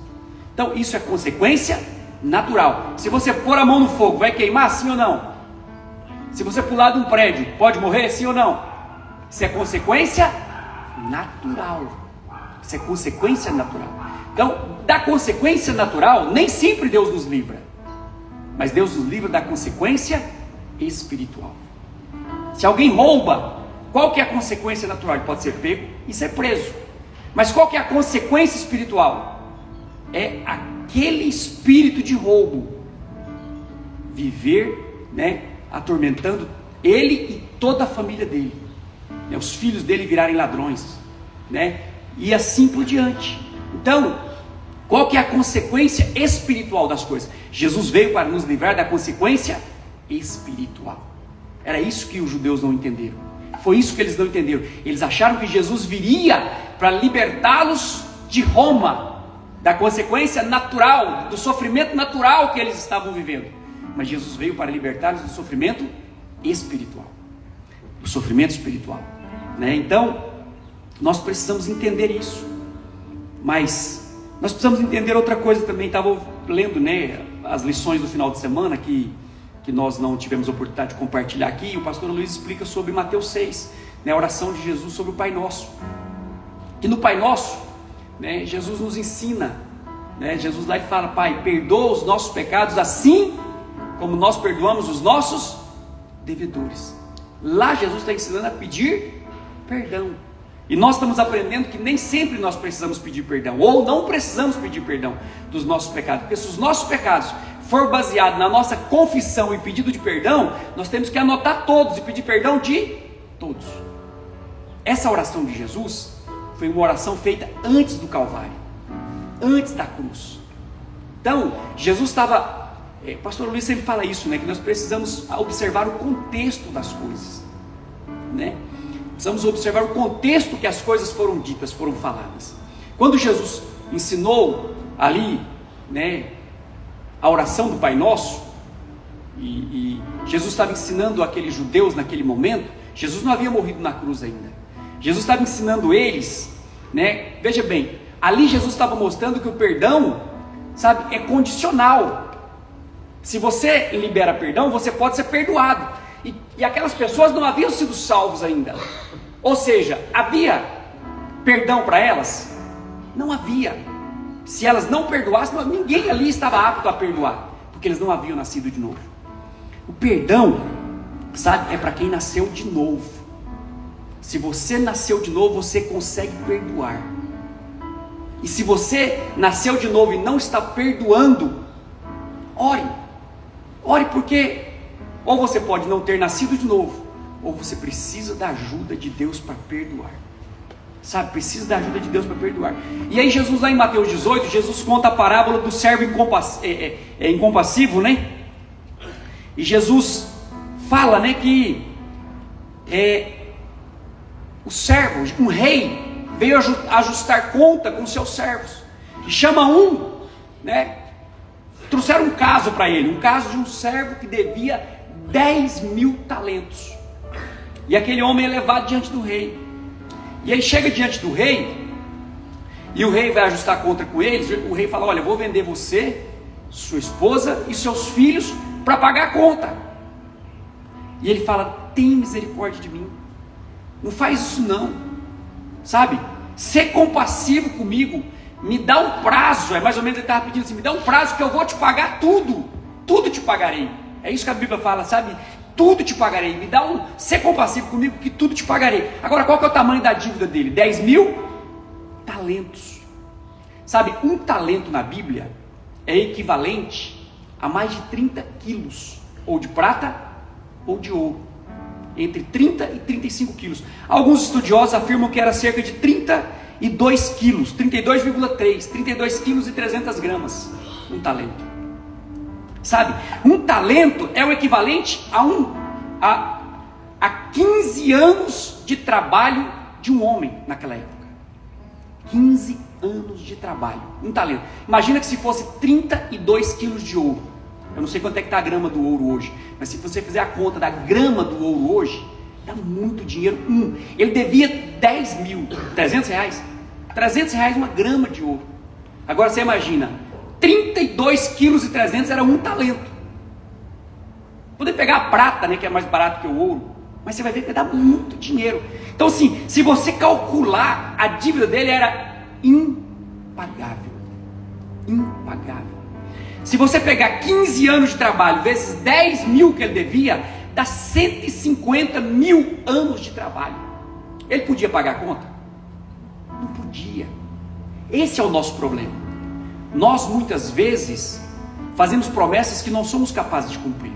Então isso é consequência natural. Se você pôr a mão no fogo, vai queimar, sim ou não? Se você pular de um prédio, pode morrer, sim ou não? Isso é consequência natural. Isso é consequência natural. Então, da consequência natural, nem sempre Deus nos livra, mas Deus nos livra da consequência espiritual. Se alguém rouba, qual que é a consequência natural? Ele pode ser pego e ser preso. Mas qual que é a consequência espiritual? É aquele espírito de roubo viver, né, atormentando ele e toda a família dele, né, os filhos dele virarem ladrões, né, e assim por diante. Então, qual que é a consequência espiritual das coisas? Jesus veio para nos livrar da consequência espiritual. Era isso que os judeus não entenderam. Foi isso que eles não entenderam. Eles acharam que Jesus viria para libertá-los de Roma, da consequência natural, do sofrimento natural que eles estavam vivendo. Mas Jesus veio para libertá-los do sofrimento espiritual. Do sofrimento espiritual, né? Então, nós precisamos entender isso. Mas nós precisamos entender outra coisa também. Estava lendo, né, as lições do final de semana que nós não tivemos oportunidade de compartilhar aqui. O pastor Luiz explica sobre Mateus 6, né, a oração de Jesus sobre o Pai Nosso. E no Pai Nosso, né, Jesus nos ensina, né, Jesus lá e fala: Pai, perdoa os nossos pecados assim como nós perdoamos os nossos devedores. Lá Jesus está ensinando a pedir perdão. E nós estamos aprendendo que nem sempre nós precisamos pedir perdão, ou não precisamos pedir perdão dos nossos pecados, porque se os nossos pecados for baseado na nossa confissão e pedido de perdão, nós temos que anotar todos e pedir perdão de todos. Essa oração de Jesus foi uma oração feita antes do Calvário, antes da cruz. Então, Jesus estava, o pastor Luiz sempre fala isso, né, que nós precisamos observar o contexto das coisas, né? Precisamos observar o contexto que as coisas foram ditas, foram faladas. Quando Jesus ensinou ali, né, a oração do Pai Nosso, e Jesus estava ensinando aqueles judeus naquele momento, Jesus não havia morrido na cruz ainda. Jesus estava ensinando eles, né, veja bem, ali Jesus estava mostrando que o perdão, sabe, é condicional. Se você libera perdão, você pode ser perdoado. E aquelas pessoas não haviam sido salvos ainda. Ou seja, havia perdão para elas? Não havia. Se elas não perdoassem, ninguém ali estava apto a perdoar, porque eles não haviam nascido de novo. O perdão, sabe, é para quem nasceu de novo. Se você nasceu de novo, você consegue perdoar. E se você nasceu de novo e não está perdoando, ore. Ore, porque ou você pode não ter nascido de novo, ou você precisa da ajuda de Deus para perdoar. Sabe, precisa da ajuda de Deus para perdoar. E aí Jesus lá em Mateus 18, Jesus conta a parábola do servo incompassivo, né? E Jesus fala, né, que o servo, um rei, veio ajustar conta com seus servos. E chama um, né? Trouxeram um caso para ele, um caso de um servo que devia 10.000 talentos. E aquele homem é levado diante do rei. E aí chega diante do rei, e o rei vai ajustar conta com eles. O rei fala: olha, eu vou vender você, sua esposa e seus filhos para pagar a conta. E ele fala: tem misericórdia de mim, não faz isso não, sabe, ser compassivo comigo, me dá um prazo, é mais ou menos ele estava pedindo assim, me dá um prazo que eu vou te pagar tudo, tudo te pagarei. É isso que a Bíblia fala, sabe? Tudo te pagarei, me dá um, ser compassivo comigo que tudo te pagarei. Agora, qual que é o tamanho da dívida dele? 10.000 talentos. Sabe, um talento na Bíblia é equivalente a mais de 30 quilos, ou de prata ou de ouro, entre 30 e 35 quilos. Alguns estudiosos afirmam que era cerca de 32 quilos, 32,3, 32 quilos e 300 gramas, um talento. Sabe, um talento é o equivalente a 15 anos de trabalho de um homem naquela época. 15 anos de trabalho, um talento. Imagina que se fosse 32 quilos de ouro. Eu não sei quanto é que está a grama do ouro hoje, mas se você fizer a conta da grama do ouro hoje, dá muito dinheiro. Ele devia 10 mil, 300 reais. 300 reais uma grama de ouro. Agora você imagina, 32 quilos e 300 era um talento. Poder pegar a prata, né, que é mais barato que o ouro, mas você vai ver que dá muito dinheiro. Então assim, se você calcular, a dívida dele era impagável. Impagável. Se você pegar 15 anos de trabalho vezes 10 mil que ele devia, dá 150 mil anos de trabalho. Ele podia pagar a conta? Não podia. Esse é o nosso problema. Nós muitas vezes fazemos promessas que não somos capazes de cumprir.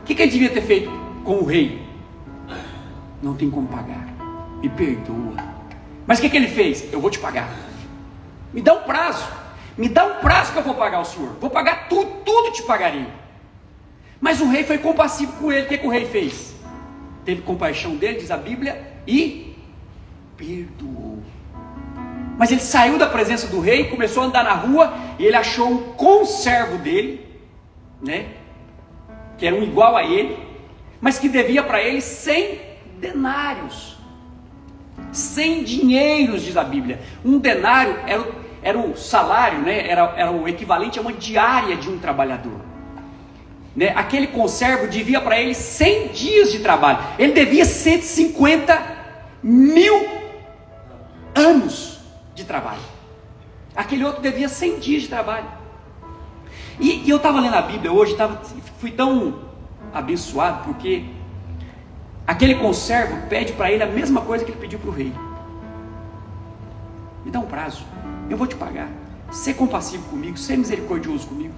O que ele devia ter feito com o rei? Não tem como pagar, me perdoa. Mas o que ele fez? Eu vou te pagar, me dá um prazo, me dá um prazo que eu vou pagar o senhor, vou pagar tudo, tudo te pagarei. Mas o rei foi compassivo com ele. O que o rei fez? Teve compaixão dele, diz a Bíblia, e perdoou. Mas ele saiu da presença do rei, começou a andar na rua, e ele achou um conservo dele, né, que era um igual a ele, mas que devia para ele 100 denários. 100 dinheiros, diz a Bíblia. Um denário era o salário, né, era o equivalente a uma diária de um trabalhador. Né? Aquele conservo devia para ele 100 dias de trabalho. Ele devia 150 mil anos de trabalho. Aquele outro devia 100 dias de trabalho. E eu estava lendo a Bíblia hoje, fui tão abençoado, porque aquele conservo pede para ele a mesma coisa que ele pediu para o rei. Me dá um prazo, eu vou te pagar. Ser compassivo comigo, ser misericordioso comigo.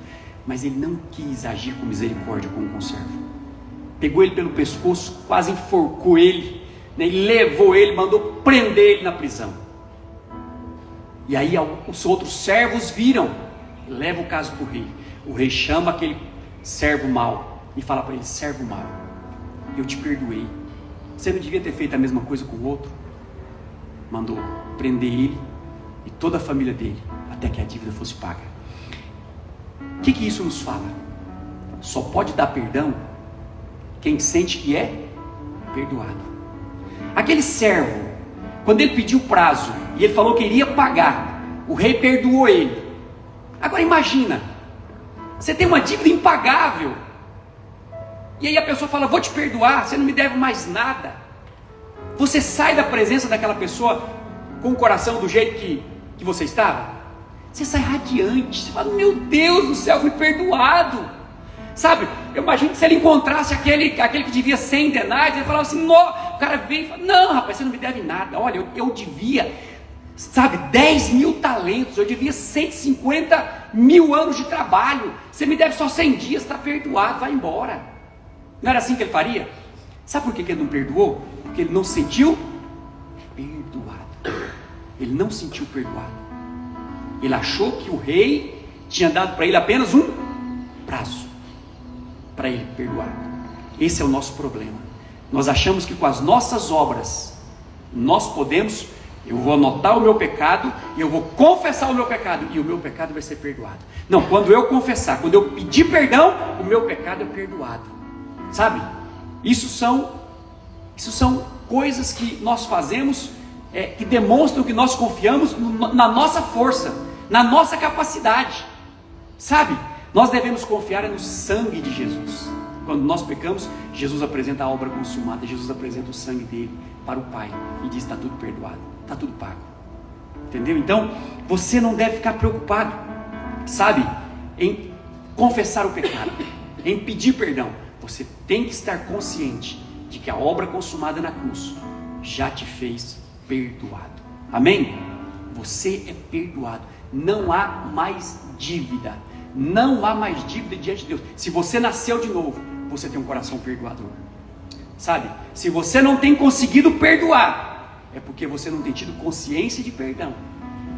Mas ele não quis agir com misericórdia com o conservo. Pegou ele pelo pescoço, quase enforcou ele, né, e levou ele, mandou prender ele na prisão. E aí os outros servos viram, leva o caso para o rei. O rei chama aquele servo mau e fala para ele: servo mau, eu te perdoei, você não devia ter feito a mesma coisa com o outro? Mandou prender ele e toda a família dele, até que a dívida fosse paga. O que isso nos fala? Só pode dar perdão quem sente que é perdoado. Aquele servo, quando ele pediu prazo e ele falou que iria pagar, o rei perdoou ele. Agora imagina, você tem uma dívida impagável, e aí a pessoa fala: vou te perdoar, você não me deve mais nada. Você sai da presença daquela pessoa com o coração do jeito que você estava? Você sai radiante, você fala: meu Deus do céu, fui perdoado. Sabe, eu imagino que se ele encontrasse aquele que devia 100 denários, ele falava assim: o cara vem e fala: não rapaz, você não me deve nada, olha, eu devia, sabe, 10 mil talentos, eu devia 150 mil anos de trabalho, você me deve só 100 dias, está perdoado, vai embora. Não era assim que ele faria? Sabe por que ele não perdoou? Porque ele não se sentiu perdoado. Ele não se sentiu perdoado. Ele achou que o rei tinha dado para ele apenas um prazo para ele perdoar. Esse é o nosso problema. Nós achamos que com as nossas obras nós podemos, eu vou anotar o meu pecado, eu vou confessar o meu pecado e o meu pecado vai ser perdoado. Não, quando eu confessar, quando eu pedir perdão, o meu pecado é perdoado. Sabe? Isso são coisas que nós fazemos, que demonstram que nós confiamos na nossa força, na nossa capacidade. Sabe? Nós devemos confiar no sangue de Jesus. Quando nós pecamos, Jesus apresenta a obra consumada, Jesus apresenta o sangue dele para o Pai e diz: está tudo perdoado, está tudo pago. Entendeu? Então, você não deve ficar preocupado, sabe, em confessar o pecado, em pedir perdão. Você tem que estar consciente de que a obra consumada na cruz já te fez perdoado. Amém? Você é perdoado. Não há mais dívida. Não há mais dívida diante de Deus. Se você nasceu de novo, você tem um coração perdoador. Sabe? Se você não tem conseguido perdoar, é porque você não tem tido consciência de perdão.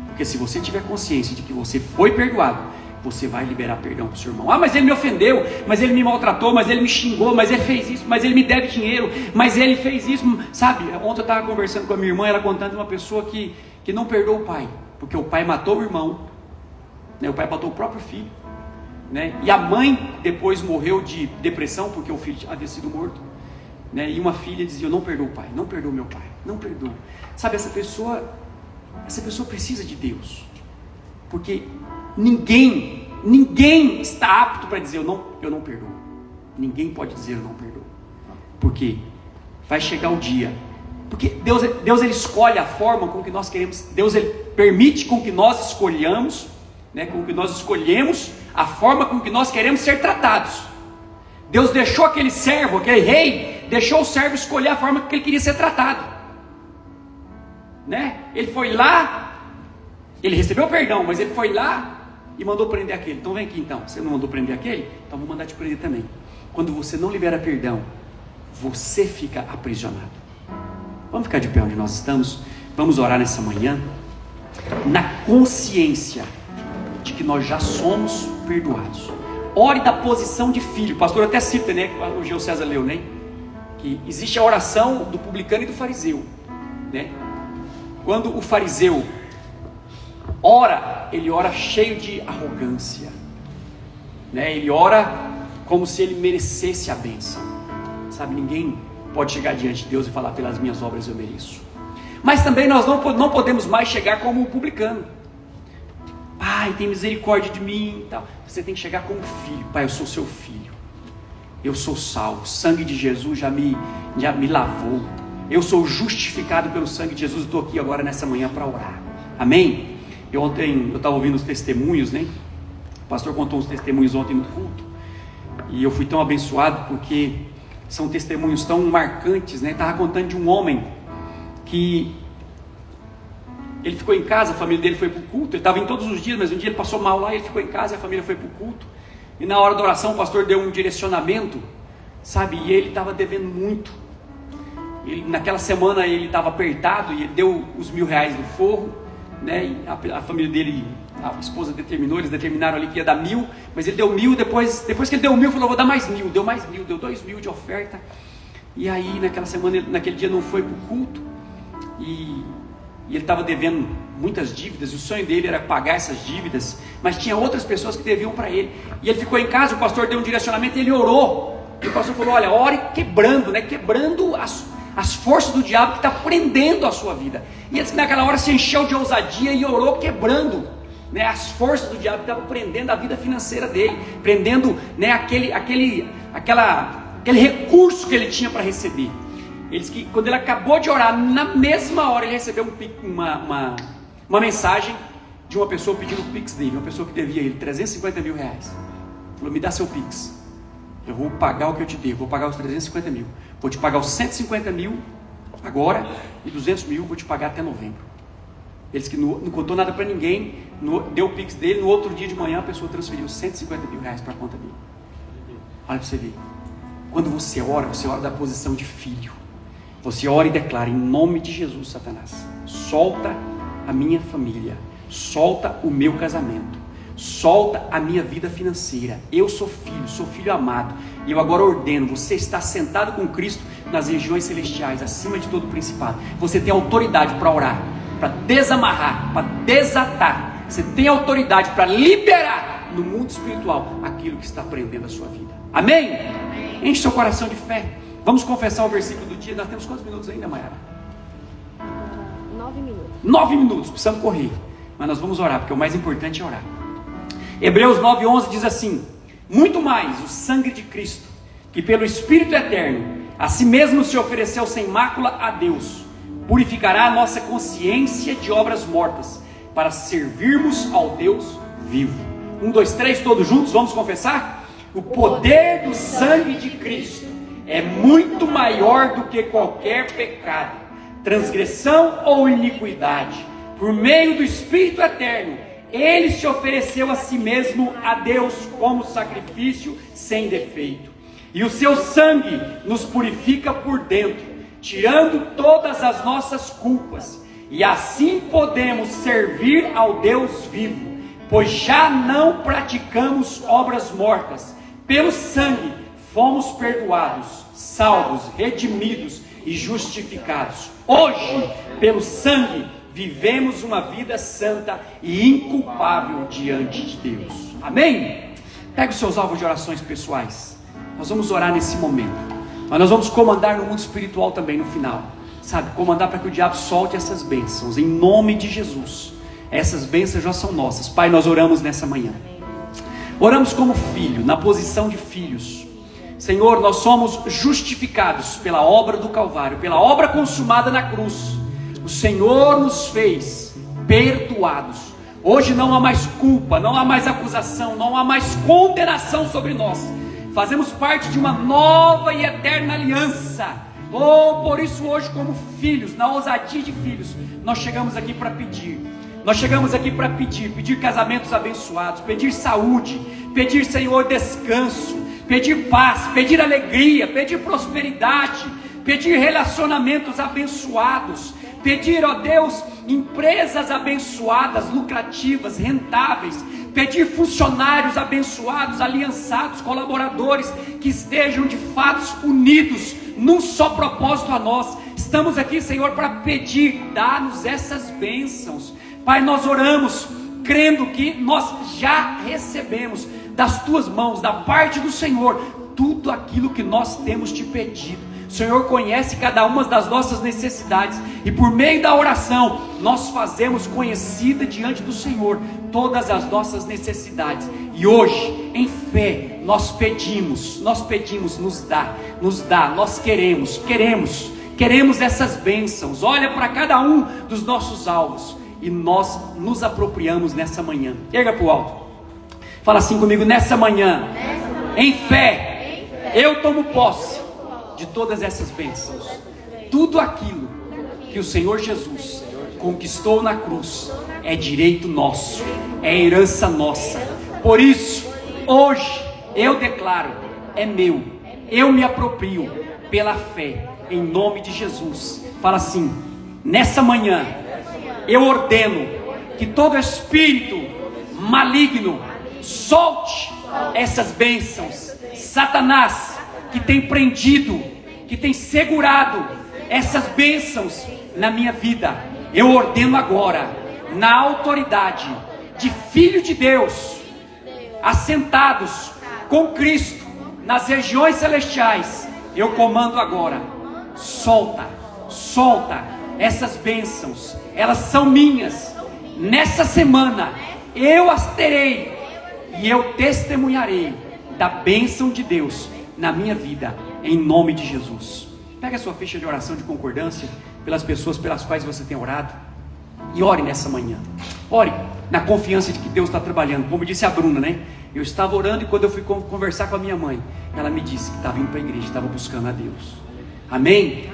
Porque se você tiver consciência de que você foi perdoado, você vai liberar perdão para o seu irmão. Ah, mas ele me ofendeu, mas ele me maltratou, mas ele me xingou, mas ele fez isso, mas ele me deve dinheiro, mas ele fez isso. Sabe? Ontem eu estava conversando com a minha irmã, ela contando de uma pessoa que não perdoou o pai, porque o pai matou o irmão, né? O pai matou o próprio filho, né? E a mãe depois morreu de depressão, porque o filho havia sido morto, né? E uma filha dizia: eu não perdoo o pai, não perdoo meu pai, não perdoo. Sabe, essa pessoa precisa de Deus, porque ninguém está apto para dizer eu não perdoo. Ninguém pode dizer eu não perdoo, porque vai chegar o dia, porque Deus ele escolhe a forma com que nós queremos. Deus ele permite com que nós escolhamos, né, com que nós escolhemos a forma com que nós queremos ser tratados. Deus deixou aquele servo, aquele rei, deixou o servo escolher a forma que ele queria ser tratado, né? Ele foi lá, ele recebeu perdão, mas ele foi lá e mandou prender aquele. Então vem aqui então, você não mandou prender aquele? Então vou mandar te prender também. Quando você não libera perdão, você fica aprisionado. Vamos ficar de pé onde nós estamos, vamos orar nessa manhã, na consciência de que nós já somos perdoados. Ore da posição de filho. O pastor até cita, né, o Gil César leu, né, que existe a oração do publicano e do fariseu, né? Quando o fariseu ora, ele ora cheio de arrogância, né? Ele ora como se ele merecesse a bênção, sabe? Ninguém pode chegar diante de Deus e falar: pelas minhas obras eu mereço. Mas também nós não podemos mais chegar como um publicano: Pai, tem misericórdia de mim e tal. Você tem que chegar como filho: Pai, eu sou seu filho, eu sou salvo, o sangue de Jesus já me lavou, eu sou justificado pelo sangue de Jesus. Estou aqui agora nessa manhã para orar. Amém? Ontem eu estava ouvindo os testemunhos, né? O pastor contou uns testemunhos ontem no culto, e eu fui tão abençoado porque são testemunhos tão marcantes, né? Estava contando de um homem que ele ficou em casa, a família dele foi para o culto. Ele estava em todos os dias, mas um dia ele passou mal lá, ele ficou em casa e a família foi para o culto. E na hora da oração o pastor deu um direcionamento, sabe? E ele estava devendo muito. Naquela semana ele estava apertado e ele deu os R$1.000 no forro, né? E a família dele, a esposa eles determinaram ali que ia dar 1.000, mas ele deu 1.000. Depois que ele deu 1.000, falou: vou dar mais 1.000. Deu mais 1.000, deu 2.000 de oferta. E aí naquela semana, naquele dia não foi para o culto, e ele estava devendo muitas dívidas, e o sonho dele era pagar essas dívidas, mas tinha outras pessoas que deviam para ele. E ele ficou em casa, o pastor deu um direcionamento e ele orou. E o pastor falou: olha, ore quebrando, né? Quebrando as forças do diabo que está prendendo a sua vida. E ele naquela hora se encheu de ousadia e orou quebrando, né, as forças do diabo que estavam prendendo a vida financeira dele, prendendo, né, aquele recurso que ele tinha para receber. Ele disse que quando ele acabou de orar, na mesma hora ele recebeu uma mensagem de uma pessoa pedindo o Pix dele, uma pessoa que devia ele R$350 mil. Falou: me dá seu Pix, eu vou pagar o que eu te devo, vou pagar os 350 mil, vou te pagar os 150 mil agora, e 200 mil vou te pagar até novembro. Ele disse que não contou nada para ninguém, deu o Pix dele. No outro dia de manhã a pessoa transferiu R$150 mil para a conta dele. Olha para você ver, quando você ora da posição de filho. Você ora e declara: em nome de Jesus, Satanás, solta a minha família, solta o meu casamento, solta a minha vida financeira. Eu sou filho amado, e eu agora ordeno: você está sentado com Cristo nas regiões celestiais, acima de todo o principado. Você tem autoridade para orar, para desamarrar, para desatar. Você tem autoridade para liberar no mundo espiritual aquilo que está prendendo a sua vida. Amém? Enche seu coração de fé. Vamos confessar o versículo do dia. Nós temos quantos minutos ainda, Mayara? 9 minutos. 9 minutos, precisamos correr. Mas nós vamos orar, porque o mais importante é orar. Hebreus 9:11 diz assim: muito mais o sangue de Cristo, que pelo Espírito eterno a si mesmo se ofereceu sem mácula a Deus, purificará a nossa consciência de obras mortas, para servirmos ao Deus vivo. 1, 2, 3, todos juntos, vamos confessar? O poder do sangue de Cristo é muito maior do que qualquer pecado, transgressão ou iniquidade. Por meio do Espírito eterno, Ele se ofereceu a si mesmo a Deus como sacrifício sem defeito. E o seu sangue nos purifica por dentro, tirando todas as nossas culpas. E assim podemos servir ao Deus vivo, pois já não praticamos obras mortas. Pelo sangue fomos perdoados, salvos, redimidos e justificados. Hoje, pelo sangue, vivemos uma vida santa e inculpável diante de Deus. Amém? Pega os seus alvos de orações pessoais. Nós vamos orar nesse momento, mas nós vamos comandar no mundo espiritual também no final. Sabe, comandar para que o diabo solte essas bênçãos, em nome de Jesus. Essas bênçãos já são nossas. Pai, nós oramos nessa manhã. Oramos como filho, na posição de filhos. Senhor, nós somos justificados pela obra do Calvário, pela obra consumada na cruz. O Senhor nos fez perdoados. Hoje não há mais culpa, não há mais acusação, não há mais condenação sobre nós. Fazemos parte de uma nova e eterna aliança. Por isso hoje, como filhos, na ousadia de filhos, nós chegamos aqui para pedir. Nós chegamos aqui para pedir casamentos abençoados, pedir saúde, pedir, Senhor, descanso, pedir paz, pedir alegria, pedir prosperidade, pedir relacionamentos abençoados, pedir, ó Deus, empresas abençoadas, lucrativas, rentáveis, pedir funcionários abençoados, aliançados, colaboradores que estejam de fato unidos num só propósito a nós. Estamos aqui, Senhor, para pedir, dá-nos essas bênçãos. Pai, nós oramos crendo que nós já recebemos das tuas mãos, da parte do Senhor, tudo aquilo que nós temos te pedido. O Senhor conhece cada uma das nossas necessidades e por meio da oração nós fazemos conhecida diante do Senhor todas as nossas necessidades. E hoje, em fé, nós pedimos, nos dá, nós queremos essas bênçãos. Olha para cada um dos nossos alvos e nós nos apropriamos nessa manhã. Erga para o alto, fala assim comigo: nessa manhã, em fé, eu tomo posse de todas essas bênçãos. Tudo aquilo que o Senhor Jesus conquistou na cruz é direito nosso, é herança nossa. Por isso, hoje eu declaro: é meu, eu me aproprio pela fé, em nome de Jesus. Fala assim: nessa manhã eu ordeno que todo espírito maligno solte essas bênçãos. Satanás, que tem prendido, que tem segurado essas bênçãos na minha vida, eu ordeno agora, na autoridade de filho de Deus, assentados com Cristo nas regiões celestiais, eu comando agora: solta essas bênçãos, elas são minhas. Nessa semana eu as terei e eu testemunharei da bênção de Deus na minha vida, em nome de Jesus. Pega a sua ficha de oração de concordância pelas pessoas pelas quais você tem orado e ore nessa manhã. Ore na confiança de que Deus está trabalhando. Como disse a Bruna, né? Eu estava orando e quando eu fui conversar com a minha mãe, ela me disse que estava indo para a igreja, estava buscando a Deus. Amém?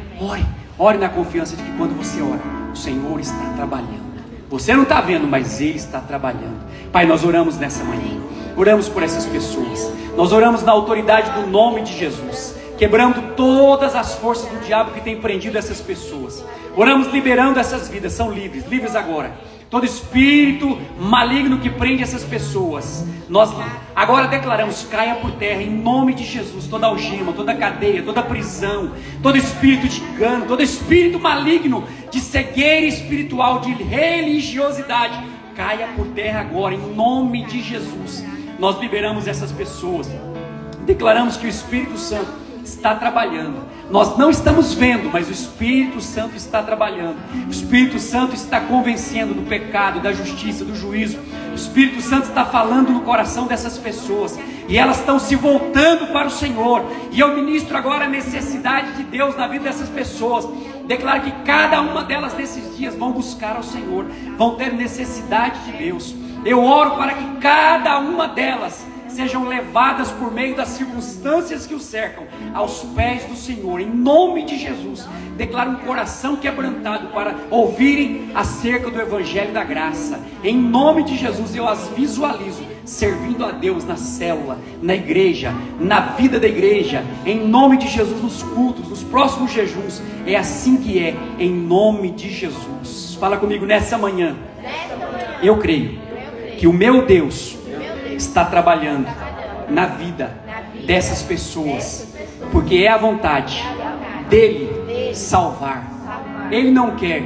Ore na confiança de que quando você ora, o Senhor está trabalhando. Você não está vendo, mas Ele está trabalhando. Pai, nós oramos nessa manhã, oramos por essas pessoas, nós oramos na autoridade do nome de Jesus, quebrando todas as forças do diabo que tem prendido essas pessoas. Oramos liberando essas vidas, são livres agora. Todo espírito maligno que prende essas pessoas, nós agora declaramos: caia por terra em nome de Jesus. Toda algema, toda cadeia, toda prisão, todo espírito de engano, todo espírito maligno de cegueira espiritual, de religiosidade, caia por terra agora em nome de Jesus. Nós liberamos essas pessoas, declaramos que o Espírito Santo está trabalhando. Nós não estamos vendo, mas o Espírito Santo está trabalhando. O Espírito Santo está convencendo do pecado, da justiça, do juízo. O Espírito Santo está falando no coração dessas pessoas e elas estão se voltando para o Senhor. E eu ministro agora a necessidade de Deus na vida dessas pessoas. Declaro que cada uma delas nesses dias vão buscar ao Senhor, vão ter necessidade de Deus. Eu oro para que cada uma delas sejam levadas por meio das circunstâncias que o cercam aos pés do Senhor, em nome de Jesus. Declaro um coração quebrantado para ouvirem acerca do Evangelho da Graça. Em nome de Jesus, eu as visualizo servindo a Deus na célula, na igreja, na vida da igreja, em nome de Jesus, nos cultos, nos próximos jejuns. É assim que é, em nome de Jesus. Fala comigo nessa manhã. Eu creio que o meu Deus está trabalhando na vida dessas pessoas, porque é a vontade dele salvar. Ele não quer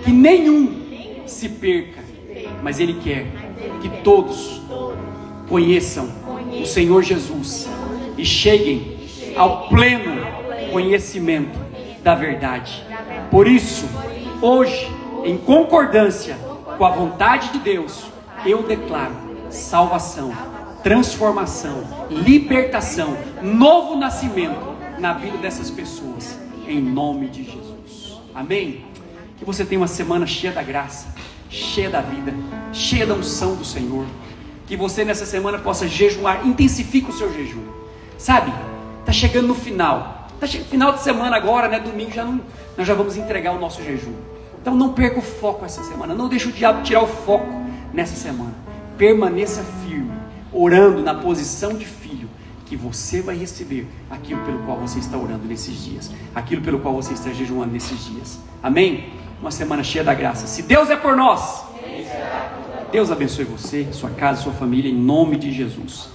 que nenhum se perca, mas ele quer que todos conheçam o Senhor Jesus e cheguem ao pleno conhecimento da verdade. Por isso, hoje, em concordância com a vontade de Deus, eu declaro salvação, transformação, libertação, novo nascimento na vida dessas pessoas, em nome de Jesus. Amém? Que você tenha uma semana cheia da graça, cheia da vida, cheia da unção do Senhor. Que você nessa semana possa jejuar, intensifique o seu jejum. Sabe, está chegando no final, final de semana agora, né? Domingo nós já vamos entregar o nosso jejum. Então não perca o foco essa semana, não deixe o diabo tirar o foco nessa semana. Permaneça firme, orando na posição de filho, que você vai receber aquilo pelo qual você está orando nesses dias, aquilo pelo qual você está jejuando nesses dias. Amém? Uma semana cheia da graça. Se Deus é por nós, Deus abençoe você, sua casa, sua família, em nome de Jesus.